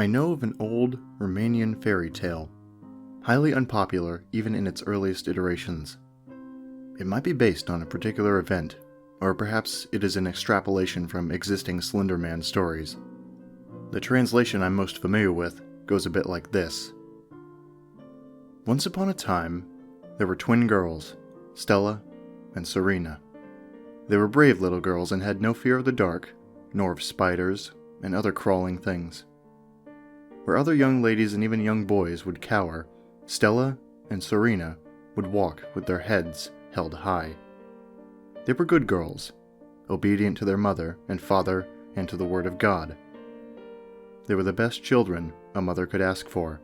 I know of an old Romanian fairy tale, highly unpopular even in its earliest iterations. It might be based on a particular event, or perhaps it is an extrapolation from existing Slender Man stories. The translation I'm most familiar with goes a bit like this. Once upon a time, there were twin girls, Stella and Serena. They were brave little girls and had no fear of the dark, nor of spiders and other crawling things. Where other young ladies and even young boys would cower, Stella and Serena would walk with their heads held high. They were good girls, obedient to their mother and father and to the word of God. They were the best children a mother could ask for.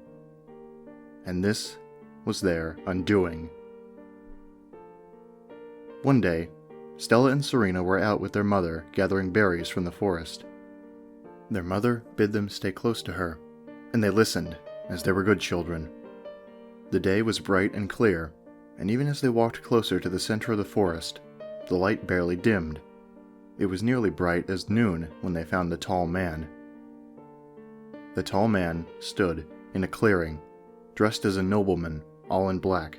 And this was their undoing. One day, Stella and Serena were out with their mother gathering berries from the forest. Their mother bid them stay close to her, and they listened, as they were good children. The day was bright and clear, and even as they walked closer to the center of the forest, the light barely dimmed. It was nearly bright as noon when they found the tall man. The tall man stood in a clearing, dressed as a nobleman, all in black.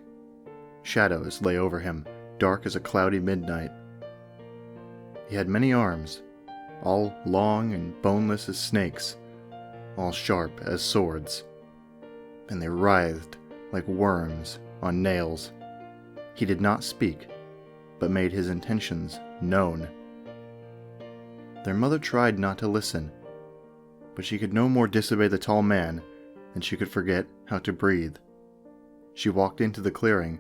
Shadows lay over him, dark as a cloudy midnight. He had many arms, all long and boneless as snakes, all sharp as swords, and they writhed like worms on nails. He did not speak, but made his intentions known. Their mother tried not to listen, but she could no more disobey the tall man than she could forget how to breathe. She walked into the clearing,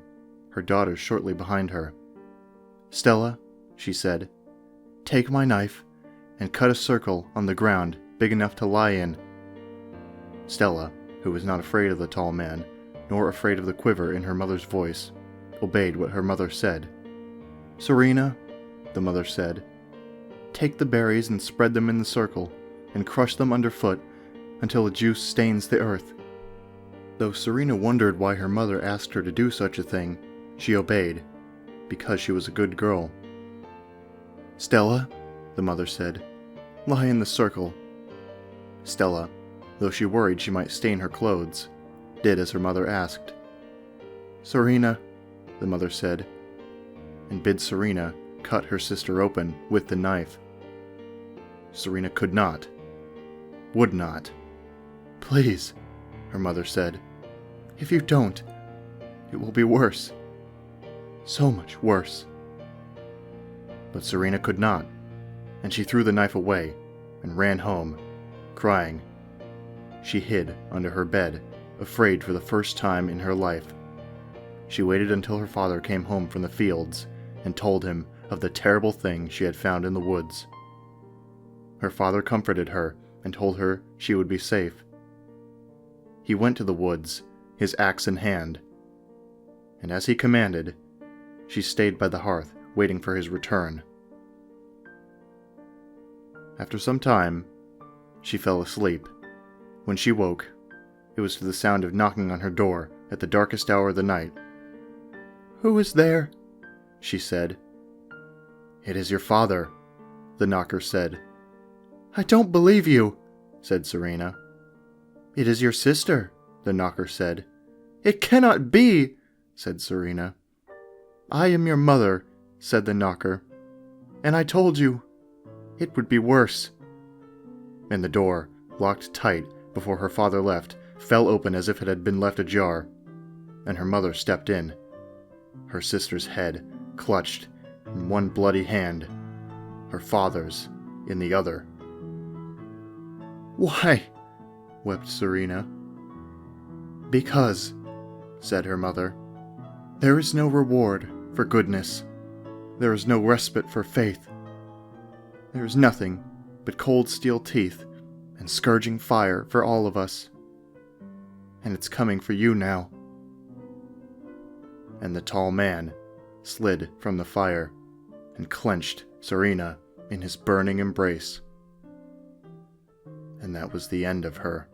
her daughter shortly behind her. "Stella," she said, "take my knife and cut a circle on the ground big enough to lie in." Stella, who was not afraid of the tall man, nor afraid of the quiver in her mother's voice, obeyed what her mother said. "Serena," the mother said, "take the berries and spread them in the circle, and crush them underfoot until the juice stains the earth." Though Serena wondered why her mother asked her to do such a thing, she obeyed, because she was a good girl. "Stella," the mother said, "lie in the circle." Stella, though she worried she might stain her clothes, did as her mother asked. "Serena," the mother said, and bid Serena cut her sister open with the knife. Serena could not, would not. "Please," her mother said, "if you don't, it will be worse. So much worse." But Serena could not, and she threw the knife away and ran home, crying. She hid under her bed, afraid for the first time in her life. She waited until her father came home from the fields and told him of the terrible thing she had found in the woods. Her father comforted her and told her she would be safe. He went to the woods, his axe in hand, and as he commanded, she stayed by the hearth, waiting for his return. After some time, she fell asleep. When she woke, it was to the sound of knocking on her door at the darkest hour of the night. "Who is there?" she said. "It is your father," the knocker said. "I don't believe you," said Serena. "It is your sister," the knocker said. "It cannot be," said Serena. "I am your mother," said the knocker, "and I told you it would be worse." And the door, locked tight before her father left, fell open as if it had been left ajar, and her mother stepped in, her sister's head clutched in one bloody hand, her father's in the other. "Why?" wept Serena. "Because," said her mother, "there is no reward for goodness. There is no respite for faith. There is nothing but cold steel teeth and scourging fire for all of us. And it's coming for you now." And the tall man slid from the fire and clenched Serena in his burning embrace. And that was the end of her.